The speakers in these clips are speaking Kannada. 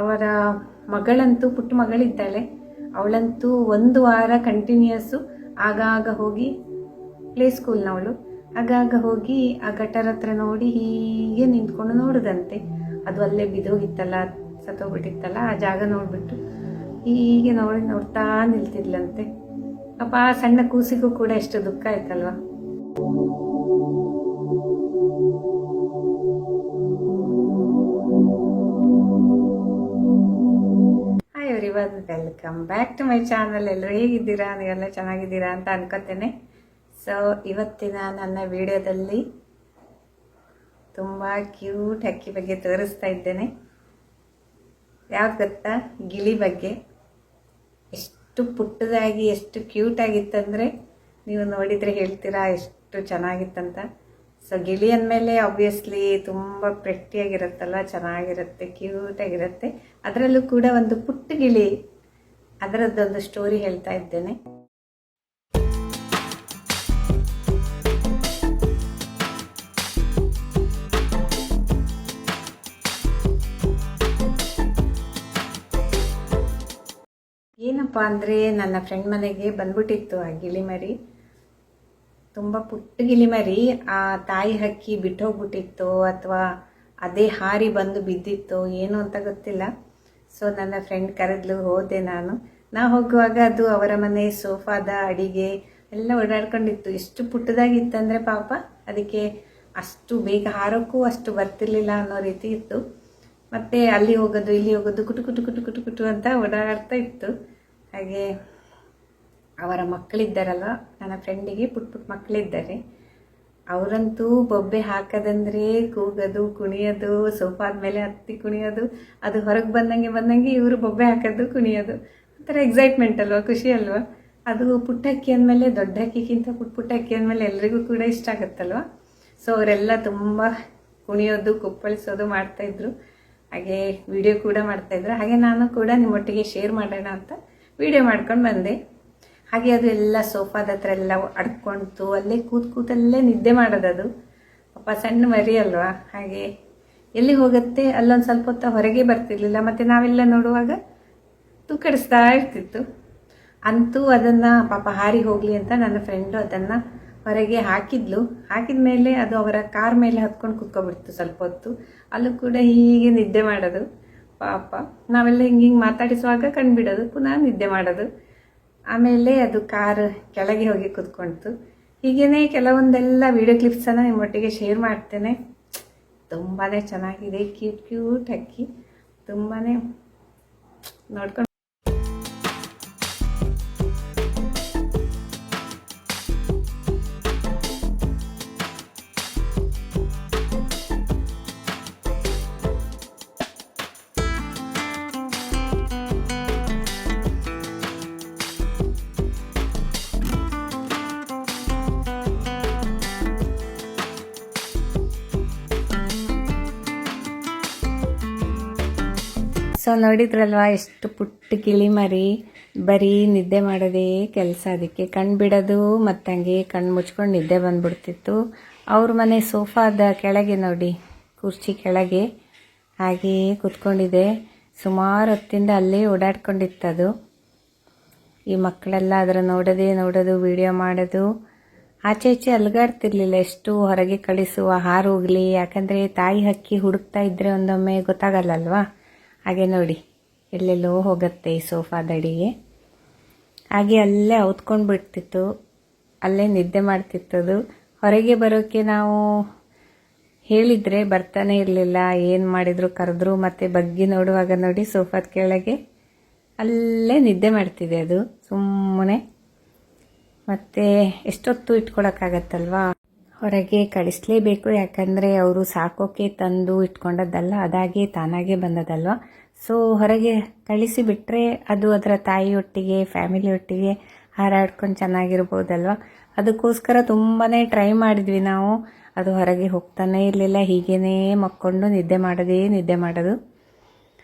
ಅವರ ಮಗಳಂತೂ ಪುಟ್ಟ ಮಗಳಿದ್ದಾಳೆ, ಅವಳಂತೂ 1 ವಾರ ಕಂಟಿನ್ಯೂಸ್ಸು ಆಗಾಗ ಹೋಗಿ ಪ್ಲೇ ಸ್ಕೂಲ್ನವಳು ಆಗಾಗ ಹೋಗಿ ಆ ಗಟರ್ ಹತ್ರ ನೋಡಿ ಹೀಗೆ ನಿಂತ್ಕೊಂಡು ನೋಡುದಂತೆ. ಅದು ಅಲ್ಲೇ ಬಿದ್ದೋಗಿತ್ತಲ್ಲ, ಸತ್ತೋಗ್ಬಿಟ್ಟಿತ್ತಲ್ಲ, ಆ ಜಾಗ ನೋಡಿಬಿಟ್ಟು ಹೀಗೆ ನೋಡ್ತಾ ನಿಲ್ತಿದ್ಲಂತೆ. ಪಾಪ ಆ ಸಣ್ಣ ಕೂಸಿಗೂ ಕೂಡ ಎಷ್ಟು ದುಃಖ ಆಯ್ತಲ್ವ. Hi everyone, welcome back to my channel. ಎಲ್ಲರೂ ಹೇಗಿದ್ದೀರಾ? ನೀವೆಲ್ಲ ಚೆನ್ನಾಗಿದ್ದೀರಾ ಅಂತ ಅನ್ಕೋತೇನೆ. ಸೊ ಇವತ್ತಿನ ನನ್ನ ವಿಡಿಯೋದಲ್ಲಿ ತುಂಬ ಕ್ಯೂಟ್ ಹಕ್ಕಿ ಬಗ್ಗೆ ತೋರಿಸ್ತಾ ಇದ್ದೇನೆ. ಯಾವ್ದು ಗೊತ್ತಾ? ಗಿಳಿ ಬಗ್ಗೆ. ಎಷ್ಟು ಪುಟ್ಟದಾಗಿ ಎಷ್ಟು ಕ್ಯೂಟ್ ಆಗಿತ್ತಂದರೆ ನೀವು ನೋಡಿದರೆ ಹೇಳ್ತೀರಾ ಎಷ್ಟು ಚೆನ್ನಾಗಿತ್ತಂತ. ಸೊ ಗಿಳಿ ಅಂದಮೇಲೆ ಆಬ್ವಿಯಸ್ಲಿ ತುಂಬ ಪ್ರೆಟ್ಟಿಯಾಗಿರುತ್ತಲ್ವ, ಚೆನ್ನಾಗಿರುತ್ತೆ, ಕ್ಯೂಟಾಗಿರುತ್ತೆ. ಅದರಲ್ಲೂ ಕೂಡ ಒಂದು ಪುಟ್ಟ ಗಿಳಿ, ಅದರದ್ದೊಂದು ಸ್ಟೋರಿ ಹೇಳ್ತಾ ಇದ್ದೇನೆ. ಏನಪ್ಪ ಅಂದರೆ ನನ್ನ ಫ್ರೆಂಡ್ ಮನೆಗೆ ಬಂದ್ಬಿಟ್ಟಿತ್ತು ಆ ಗಿಳಿ ಮರಿ. ತುಂಬ ಪುಟ್ಟ ಗಿಳಿ ಮರಿ. ಆ ತಾಯಿ ಹಕ್ಕಿ ಬಿಟ್ಟೋಗ್ಬಿಟ್ಟಿತ್ತು ಅಥವಾ ಅದೇ ಹಾರಿ ಬಂದು ಬಿದ್ದಿತ್ತು, ಏನು ಅಂತ ಗೊತ್ತಿಲ್ಲ. ಸೊ ನನ್ನ ಫ್ರೆಂಡ್ ಕರೆದ್ಲು, ಹೋದೆ ನಾನು. ಹೋಗುವಾಗ ಅದು ಅವರ ಮನೆ ಸೋಫಾದ ಅಡಿಗೆ ಎಲ್ಲ ಓಡಾಡ್ಕೊಂಡಿತ್ತು. ಎಷ್ಟು ಪುಟ್ಟದಾಗಿತ್ತಂದರೆ ಪಾಪ ಅದಕ್ಕೆ ಅಷ್ಟು ಬೇಗ ಹಾರೋಕ್ಕೂ ಅಷ್ಟು ಬರ್ತಿರ್ಲಿಲ್ಲ ಅನ್ನೋ ರೀತಿ ಇತ್ತು. ಮತ್ತು ಅಲ್ಲಿ ಹೋಗೋದು ಇಲ್ಲಿ ಹೋಗೋದು ಕುಟು ಕುಟು ಕುಟು ಕುಟು ಕುಟು ಅಂತ ಓಡಾಡ್ತಾ ಇತ್ತು. ಹಾಗೆ ಅವರ ಮಕ್ಕಳಿದ್ದಾರಲ್ವ, ನನ್ನ ಫ್ರೆಂಡಿಗೆ ಪುಟ್ಟ ಮಕ್ಕಳಿದ್ದಾರೆ. ಅವರಂತೂ ಬೊಬ್ಬೆ ಹಾಕೋದಂದರೆ ಕೂಗೋದು, ಕುಣಿಯೋದು, ಸೋಫಾದ ಮೇಲೆ ಹತ್ತಿ ಕುಣಿಯೋದು, ಅದು ಹೊರಗೆ ಬಂದಂಗೆ ಇವರು ಬೊಬ್ಬೆ ಹಾಕೋದು, ಕುಣಿಯೋದು. ಒಂಥರ ಎಕ್ಸೈಟ್ಮೆಂಟ್ ಅಲ್ವ, ಖುಷಿ ಅಲ್ವ. ಅದು ಪುಟ್ಟ ಅಕ್ಕಿ ಅಂದಮೇಲೆ ದೊಡ್ಡ ಅಕ್ಕಿಗಿಂತ ಪುಟ್ಟ ಅಕ್ಕಿ ಅಂದಮೇಲೆ ಎಲ್ರಿಗೂ ಕೂಡ ಇಷ್ಟ ಆಗುತ್ತಲ್ವ. ಸೊ ಅವರೆಲ್ಲ ತುಂಬ ಕುಣಿಯೋದು, ಕುಪ್ಪಳಿಸೋದು ಮಾಡ್ತಾಯಿದ್ರು. ಹಾಗೆ ವಿಡಿಯೋ ಕೂಡ ಮಾಡ್ತಾಯಿದ್ರು. ಹಾಗೆ ನಾನು ಕೂಡ ನಿಮ್ಮೊಟ್ಟಿಗೆ ಶೇರ್ ಮಾಡೋಣ ಅಂತ ವಿಡಿಯೋ ಮಾಡ್ಕೊಂಡು ಬಂದೆ. ಹಾಗೆ ಅದು ಎಲ್ಲ ಸೋಫಾದ ಹತ್ರ ಎಲ್ಲ ಅಡ್ಕೊಳ್ತು, ಅಲ್ಲೇ ಕೂತಲ್ಲೇ ನಿದ್ದೆ ಮಾಡೋದದು. ಪಾಪ ಸಣ್ಣ ಮರಿ ಅಲ್ವಾ, ಹಾಗೆ ಎಲ್ಲಿ ಹೋಗುತ್ತೆ ಅಲ್ಲೊಂದು ಸ್ವಲ್ಪ ಹೊತ್ತು ಹೊರಗೆ ಬರ್ತಿರ್ಲಿಲ್ಲ. ಮತ್ತು ನಾವೆಲ್ಲ ನೋಡುವಾಗ ತೂಕಡಿಸ್ತಾ ಇರ್ತಿತ್ತು. ಅಂತೂ ಅದನ್ನು ಪಾಪ ಹಾರಿ ಹೋಗಲಿ ಅಂತ ನನ್ನ ಫ್ರೆಂಡು ಅದನ್ನು ಹೊರಗೆ ಹಾಕಿದ್ಲು. ಹಾಕಿದ ಮೇಲೆ ಅದು ಅವರ ಕಾರ್ ಮೇಲೆ ಹತ್ಕೊಂಡು ಕುತ್ಕೊಬಿಡ್ತು ಸ್ವಲ್ಪ ಹೊತ್ತು. ಅಲ್ಲೂ ಕೂಡ ಹೀಗೆ ನಿದ್ದೆ ಮಾಡೋದು. ಪಾಪ ನಾವೆಲ್ಲ ಹಿಂಗೆ ಮಾತಾಡಿಸುವಾಗ ಕಂಡುಬಿಡೋದು, ಪುನಃ ನಿದ್ದೆ ಮಾಡೋದು. ಆಮೇಲೆ ಅದು ಕಾರ್ ಕೆಳಗೆ ಹೋಗಿ ಕೂತ್ಕೊಳ್ತು. ಹೀಗೇ ಕೆಲವೊಂದೆಲ್ಲ ವಿಡಿಯೋ ಕ್ಲಿಪ್ಸನ್ನು ನಿಮ್ಮೊಟ್ಟಿಗೆ ಶೇರ್ ಮಾಡ್ತೇನೆ. ತುಂಬಾ ಚೆನ್ನಾಗಿದೆ, ಕ್ಯೂಟ್ ಹಕ್ಕಿ, ತುಂಬಾ ನೋಡ್ಕೊಂಡು. ಸೊ ನೋಡಿದ್ರಲ್ವ, ಎಷ್ಟು ಪುಟ್ಟ ಗಿಳಿ ಮರಿ, ಬರೀ ನಿದ್ದೆ ಮಾಡೋದೇ ಕೆಲಸ. ಅದಕ್ಕೆ ಕಣ್ಣು ಬಿಡೋದು ಮತ್ತು ಹಂಗೆ ಕಣ್ಣು ಮುಚ್ಕೊಂಡು ನಿದ್ದೆ ಬಂದ್ಬಿಡ್ತಿತ್ತು. ಅವ್ರ ಮನೆ ಸೋಫಾದ ಕೆಳಗೆ ನೋಡಿ, ಕುರ್ಚಿ ಕೆಳಗೆ ಹಾಗೆಯೇ ಕೂತ್ಕೊಂಡಿದೆ. ಸುಮಾರು ಹೊತ್ತಿಂದ ಅಲ್ಲೇ ಓಡಾಡ್ಕೊಂಡಿತ್ತದು. ಈ ಮಕ್ಕಳೆಲ್ಲ ಅದರ ನೋಡೋದು, ವಿಡಿಯೋ ಮಾಡೋದು. ಆಚೆ ಈಚೆ ಅಲ್ಗಾಡ್ತಿರ್ಲಿಲ್ಲ. ಎಷ್ಟು ಹೊರಗೆ ಕಳಿಸುವ, ಹಾರೋಗ್ಲಿ, ಯಾಕಂದರೆ ತಾಯಿ ಹಕ್ಕಿ ಹುಡುಕ್ತಾ ಇದ್ದರೆ ಒಂದೊಮ್ಮೆ ಗೊತ್ತಾಗಲ್ಲಲ್ವಾ. ಹಾಗೆ ನೋಡಿ ಎಲ್ಲೆಲ್ಲೋ ಹೋಗುತ್ತೆ ಈ ಸೋಫಾದಡಿಗೆ. ಹಾಗೆ ಅಲ್ಲೇ ಔತ್ಕೊಂಡು ಬಿಡ್ತಿತ್ತು, ಅಲ್ಲೇ ನಿದ್ದೆ ಮಾಡ್ತಿತ್ತದು. ಹೊರಗೆ ಬರೋಕ್ಕೆ ನಾವು ಹೇಳಿದರೆ ಬರ್ತಾನೆ ಇರಲಿಲ್ಲ. ಏನು ಮಾಡಿದ್ರು, ಕರೆದ್ರು ಮತ್ತು ಬಗ್ಗಿ ನೋಡುವಾಗ ನೋಡಿ ಸೋಫಾದ ಕೆಳಗೆ ಅಲ್ಲೇ ನಿದ್ದೆ ಮಾಡ್ತಿದೆ ಅದು ಸುಮ್ಮನೆ. ಮತ್ತು ಎಷ್ಟೊತ್ತು ಇಟ್ಕೊಳಕ್ಕಾಗತ್ತಲ್ವಾ, ಹೊರಗೆ ಕಳಿಸ್ಲೇಬೇಕು. ಯಾಕಂದರೆ ಅವರು ಸಾಕೋಕೆ ತಂದು ಇಟ್ಕೊಂಡದ್ದಲ್ಲ, ಅದಾಗೆ ತಾನಾಗೆ ಬಂದದಲ್ವ. ಸೊ ಹೊರಗೆ ಕಳಿಸಿ ಬಿಟ್ಟರೆ ಅದು ಅದರ ತಾಯಿಯೊಟ್ಟಿಗೆ, ಫ್ಯಾಮಿಲಿಯೊಟ್ಟಿಗೆ ಹಾರಾಡ್ಕೊಂಡು ಚೆನ್ನಾಗಿರ್ಬೋದಲ್ವ. ಅದಕ್ಕೋಸ್ಕರ ತುಂಬಾ ಟ್ರೈ ಮಾಡಿದ್ವಿ ನಾವು. ಅದು ಹೊರಗೆ ಹೋಗ್ತಾನೇ ಇರಲಿಲ್ಲ, ಹೀಗೇ ಮಕ್ಕೊಂಡು ನಿದ್ದೆ ಮಾಡೋದು.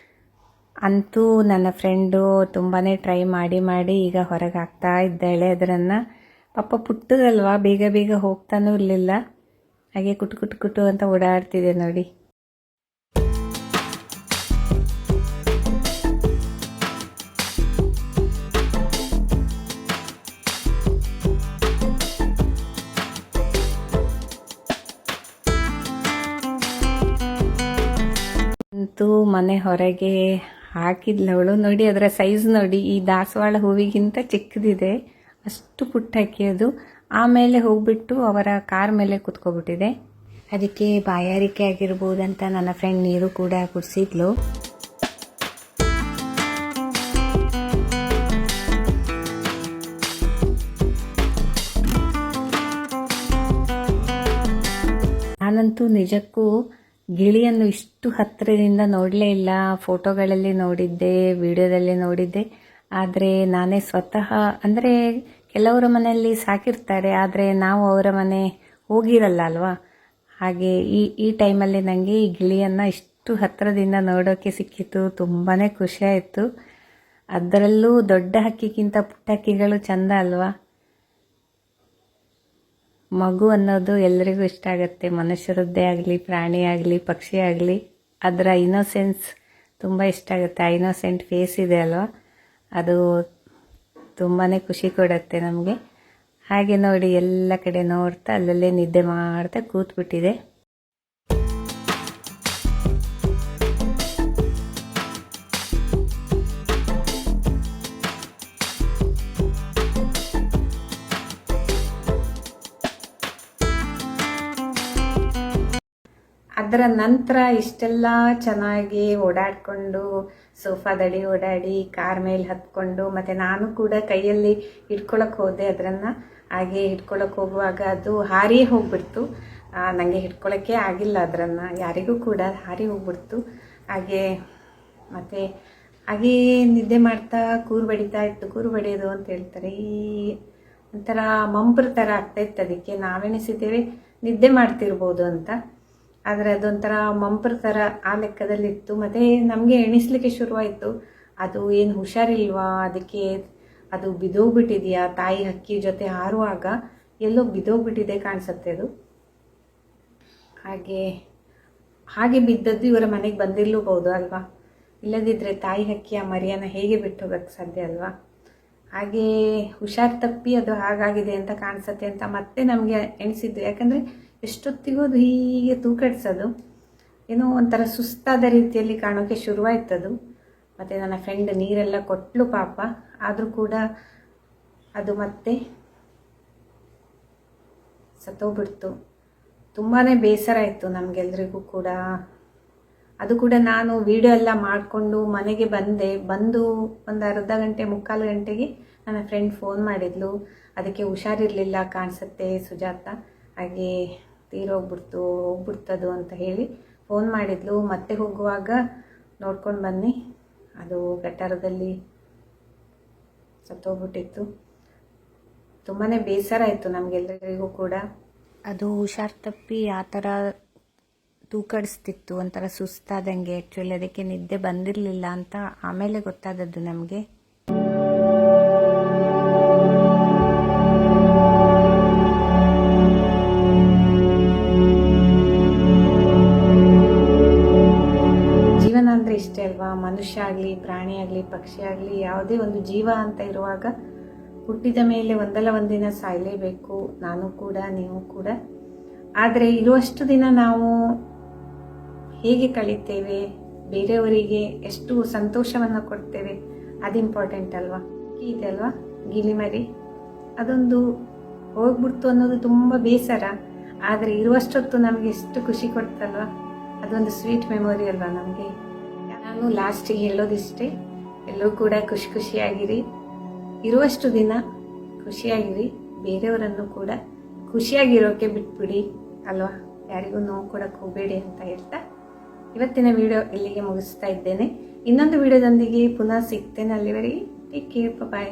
ಅಂತೂ ನನ್ನ ಫ್ರೆಂಡು ತುಂಬಾ ಟ್ರೈ ಮಾಡಿ ಈಗ ಹೊರಗೆ ಹಾಕ್ತಾ ಇದ್ದಾಳೆ ಅದರನ್ನು. ಪಾಪ ಪುಟ್ಟದಲ್ವಾ, ಬೇಗ ಹೋಗ್ತಾನೂ ಇರಲಿಲ್ಲ. ಹಾಗೆ ಕುಟು ಅಂತ ಓಡಾಡ್ತಿದೆ ನೋಡಿ. ನಾನಂತೂ ಮನೆ ಹೊರಗೆ ಹಾಕಿದ್ಲವಳು. ನೋಡಿ ಅದರ ಸೈಜ್ ನೋಡಿ, ಈ ದಾಸವಾಳ ಹೂವಿಗಿಂತ ಚಿಕ್ಕದಿದೆ, ಅಷ್ಟು ಪುಟ್ಟ ಹಕ್ಕಿ ಅದು. ಆಮೇಲೆ ಹೋಗ್ಬಿಟ್ಟು ಅವರ ಕಾರ್ ಮೇಲೆ ಕುತ್ಕೊಬಿಟ್ಟಿದೆ. ಅದಕ್ಕೆ ಬಾಯಾರಿಕೆ ಆಗಿರ್ಬೋದಂತ ನನ್ನ ಫ್ರೆಂಡ್ ನೀರು ಕೂಡ ಕುಡಿಸಿದ್ಲು. ನಾನಂತೂ ನಿಜಕ್ಕೂ ಗಿಳಿಯನ್ನು ಇಷ್ಟು ಹತ್ತಿರದಿಂದ ನೋಡಲೇ ಇಲ್ಲ. ಫೋಟೋಗಳಲ್ಲಿ ನೋಡಿದ್ದೆ, ವಿಡಿಯೋದಲ್ಲಿ ನೋಡಿದ್ದೆ, ಆದರೆ ನಾನೇ ಸ್ವತಃ, ಅಂದರೆ ಕೆಲವರ ಮನೆಯಲ್ಲಿ ಸಾಕಿರ್ತಾರೆ, ಆದರೆ ನಾವು ಅವರ ಮನೆ ಹೋಗಿರಲ್ಲ ಅಲ್ವಾ. ಹಾಗೆ ಈ ಟೈಮಲ್ಲಿ ನನಗೆ ಈ ಗಿಳಿಯನ್ನು ಇಷ್ಟು ಹತ್ತಿರದಿಂದ ನೋಡೋಕ್ಕೆ ಸಿಕ್ಕಿತು. ತುಂಬಾ ಖುಷಿ ಆಯಿತು. ಅದರಲ್ಲೂ ದೊಡ್ಡ ಹಕ್ಕಿಗಿಂತ ಪುಟ್ಟ ಹಕ್ಕಿಗಳು ಚೆಂದ ಅಲ್ವಾ. ಮಗು ಅನ್ನೋದು ಎಲ್ಲರಿಗೂ ಇಷ್ಟ ಆಗುತ್ತೆ, ಮನುಷ್ಯರದ್ದೇ ಆಗಲಿ, ಪ್ರಾಣಿ ಆಗಲಿ, ಪಕ್ಷಿ ಆಗಲಿ. ಅದರ ಇನ್ನೋಸೆನ್ಸ್ ತುಂಬ ಇಷ್ಟ ಆಗುತ್ತೆ. ಆ ಇನ್ನೋಸೆಂಟ್ ಫೇಸ್ ಇದೆ ಅಲ್ವಾ, ಅದು ತುಂಬಾ ಖುಷಿ ಕೊಡುತ್ತೆ ನಮಗೆ. ಹಾಗೆ ನೋಡಿ ಎಲ್ಲ ಕಡೆ ನೋಡ್ತಾ ಅಲ್ಲಲ್ಲೇ ನಿದ್ದೆ ಮಾಡ್ತಾ ಕೂತ್ಬಿಟ್ಟಿದೆ. ಅದರ ನಂತರ ಇಷ್ಟೆಲ್ಲ ಚೆನ್ನಾಗಿ ಓಡಾಡಿಕೊಂಡು, ಸೋಫಾದಡಿ ಓಡಾಡಿ, ಕಾರ್ ಮೇಲೆ ಹತ್ಕೊಂಡು, ಮತ್ತು ನಾನು ಕೂಡ ಕೈಯಲ್ಲಿ ಹಿಡ್ಕೊಳಕ್ಕೆ ಹೋದೆ ಅದನ್ನು. ಹಾಗೆ ಹಿಡ್ಕೊಳಕ್ಕೆ ಹೋಗುವಾಗ ಅದು ಹಾರಿ ಹೋಗ್ಬಿಡ್ತು. ನನಗೆ ಹಿಡ್ಕೊಳಕ್ಕೆ ಆಗಿಲ್ಲ ಅದನ್ನು, ಯಾರಿಗೂ ಕೂಡ ಹಾರಿ ಹೋಗ್ಬಿಡ್ತು. ಹಾಗೆ ಮತ್ತು ಹಾಗೇ ನಿದ್ದೆ ಮಾಡ್ತಾ ಕೂರು ಬಡಿತಾ ಇತ್ತು. ಕೂರು ಬಡಿಯೋದು ಅಂತ ಹೇಳ್ತಾರೆ, ಈ ಒಂಥರ ಮಂಪ್ರ ಥರ ಆಗ್ತಾಯಿತ್ತು. ಅದಕ್ಕೆ ನಾವೆಣಿಸಿದ್ದೇವೆ ನಿದ್ದೆ ಮಾಡ್ತಿರ್ಬೋದು ಅಂತ, ಆದರೆ ಅದೊಂಥರ ಮಂಪ್ರ ಥರ ಆ ಲೆಕ್ಕದಲ್ಲಿತ್ತು. ಮತ್ತು ನಮಗೆ ಎಣಿಸ್ಲಿಕ್ಕೆ ಶುರುವಾಯಿತು, ಅದು ಏನು ಹುಷಾರಿಲ್ವಾ, ಅದಕ್ಕೆ ಅದು ಬಿದ್ದೋಗ್ಬಿಟ್ಟಿದೆಯಾ, ತಾಯಿ ಹಕ್ಕಿ ಜೊತೆ ಹಾರುವಾಗ ಎಲ್ಲೋ ಬಿದ್ದೋಗ್ಬಿಟ್ಟಿದೆ ಕಾಣಿಸುತ್ತೆ ಅದು. ಹಾಗೆ ಬಿದ್ದದ್ದು ಇವರ ಮನೆಗೆ ಬಂದಿರಲೂಬಹುದು ಅಲ್ವಾ. ಇಲ್ಲದಿದ್ದರೆ ತಾಯಿ ಹಕ್ಕಿಯ ಮರಿಯನ್ನು ಹೇಗೆ ಬಿಟ್ಟು ಹೋಗೋಕ್ಕೆ ಸಾಧ್ಯ ಅಲ್ವಾ. ಹಾಗೆ ಹುಷಾರು ತಪ್ಪಿ ಅದು ಹಾಗಾಗಿದೆ ಅಂತ ಕಾಣಿಸುತ್ತೆ ಅಂತ ಮತ್ತೆ ನಮಗೆ ಎಣಿಸಿದ್ದು. ಯಾಕಂದರೆ ಎಷ್ಟೊತ್ತಿಗೂ ಅದು ಹೀಗೆ ತೂಕಡಿಸೋದು, ಏನೋ ಒಂಥರ ಸುಸ್ತಾದ ರೀತಿಯಲ್ಲಿ ಕಾಣೋಕ್ಕೆ ಶುರುವಾಯ್ತದು. ಮತ್ತು ನನ್ನ ಫ್ರೆಂಡ್ ನೀರೆಲ್ಲ ಕೊಟ್ಟಳು ಪಾಪ, ಆದರೂ ಕೂಡ ಅದು ಮತ್ತೆ ಸತ್ತೋಗ್ಬಿಡ್ತು. ತುಂಬಾ ಬೇಸರ ಆಯಿತು ನಮಗೆಲ್ರಿಗೂ ಕೂಡ. ಅದು ಕೂಡ ನಾನು ವಿಡಿಯೋ ಎಲ್ಲ ಮಾಡಿಕೊಂಡು ಮನೆಗೆ ಬಂದು ಒಂದು ಅರ್ಧ ಗಂಟೆ ಮುಕ್ಕಾಲು ಗಂಟೆಗೆ ನನ್ನ ಫ್ರೆಂಡ್ ಫೋನ್ ಮಾಡಿದ್ಲು. ಅದಕ್ಕೆ ಹುಷಾರಿರಲಿಲ್ಲ ಕಾಣಿಸುತ್ತೆ ಸುಜಾತ, ಹಾಗೆ ಹೋಗ್ಬಿಡ್ತದು ಅಂತ ಹೇಳಿ ಫೋನ್ ಮಾಡಿದ್ಲು. ಮತ್ತೆ ಹೋಗುವಾಗ ನೋಡ್ಕೊಂಡು ಬನ್ನಿ, ಅದು ಗಟಾರದಲ್ಲಿ ಸತ್ತೋಗ್ಬಿಟ್ಟಿತ್ತು. ತುಂಬಾ ಬೇಸರ ಆಯಿತು ನಮಗೆಲ್ಲರಿಗೂ ಕೂಡ. ಅದು ಹುಷಾರು ತಪ್ಪಿ ಆ ಥರ ತೂಕಡಿಸ್ತಿತ್ತು, ಒಂಥರ ಸುಸ್ತಾದಂಗೆ. ಆ್ಯಕ್ಚುಲಿ ಅದಕ್ಕೆ ನಿದ್ದೆ ಬಂದಿರಲಿಲ್ಲ ಅಂತ ಆಮೇಲೆ ಗೊತ್ತಾದದ್ದು ನಮಗೆ. ಜೀವನ ಅಂದರೆ ಇಷ್ಟೇ ಅಲ್ವಾ. ಮನುಷ್ಯ ಆಗಲಿ, ಪ್ರಾಣಿ ಆಗಲಿ, ಪಕ್ಷಿ ಆಗಲಿ, ಯಾವುದೇ ಒಂದು ಜೀವ ಅಂತ ಇರುವಾಗ ಹುಟ್ಟಿದ ಮೇಲೆ ಒಂದಲ್ಲ ಒಂದಿನ ಸಾಯಲೇಬೇಕು. ನಾನು ಕೂಡ, ನೀವು ಕೂಡ. ಆದರೆ ಇರುವಷ್ಟು ದಿನ ನಾವು ಹೇಗೆ ಕಳೀತೇವೆ, ಬೇರೆಯವರಿಗೆ ಎಷ್ಟು ಸಂತೋಷವನ್ನು ಕೊಡ್ತೇವೆ, ಅದು ಇಂಪಾರ್ಟೆಂಟ್ ಅಲ್ವಾ. ಇದೆ ಅಲ್ವಾ ಗಿಳಿಮರಿ, ಅದೊಂದು ಹೋಗ್ಬಿಡ್ತು ಅನ್ನೋದು ತುಂಬ ಬೇಸರ. ಆದರೆ ಇರುವಷ್ಟೊತ್ತು ನಮಗೆ ಎಷ್ಟು ಖುಷಿ ಕೊಡ್ತಲ್ವ, ಅದೊಂದು ಸ್ವೀಟ್ ಮೆಮೊರಿ ಅಲ್ವಾ ನಮಗೆ. ನಾನು ಲಾಸ್ಟಿಗೆ ಹೇಳೋದಿಷ್ಟೇ, ಎಲ್ಲರೂ ಕೂಡ ಖುಷಿಯಾಗಿರಿ, ಇರುವಷ್ಟು ದಿನ ಖುಷಿಯಾಗಿರಿ, ಬೇರೆಯವರನ್ನು ಕೂಡ ಖುಷಿಯಾಗಿರೋಕ್ಕೆ ಬಿಟ್ಬಿಡಿ ಅಲ್ವಾ. ಯಾರಿಗೂ ನೋವು ಕೊಡಕ್ಕೆ ಹೋಗಬೇಡಿ ಅಂತ ಹೇಳ್ತಾ ಇವತ್ತಿನ ವಿಡಿಯೋ ಇಲ್ಲಿಗೆ ಮುಗಿಸ್ತಾ ಇದ್ದೇನೆ. ಇನ್ನೊಂದು ವಿಡಿಯೋದೊಂದಿಗೆ ಪುನಃ ಸಿಗ್ತೇನೆ. ಅಲ್ಲಿವರೆಗೆ ಟೇಕ್ ಕೇರ್, ಬಾಯ್.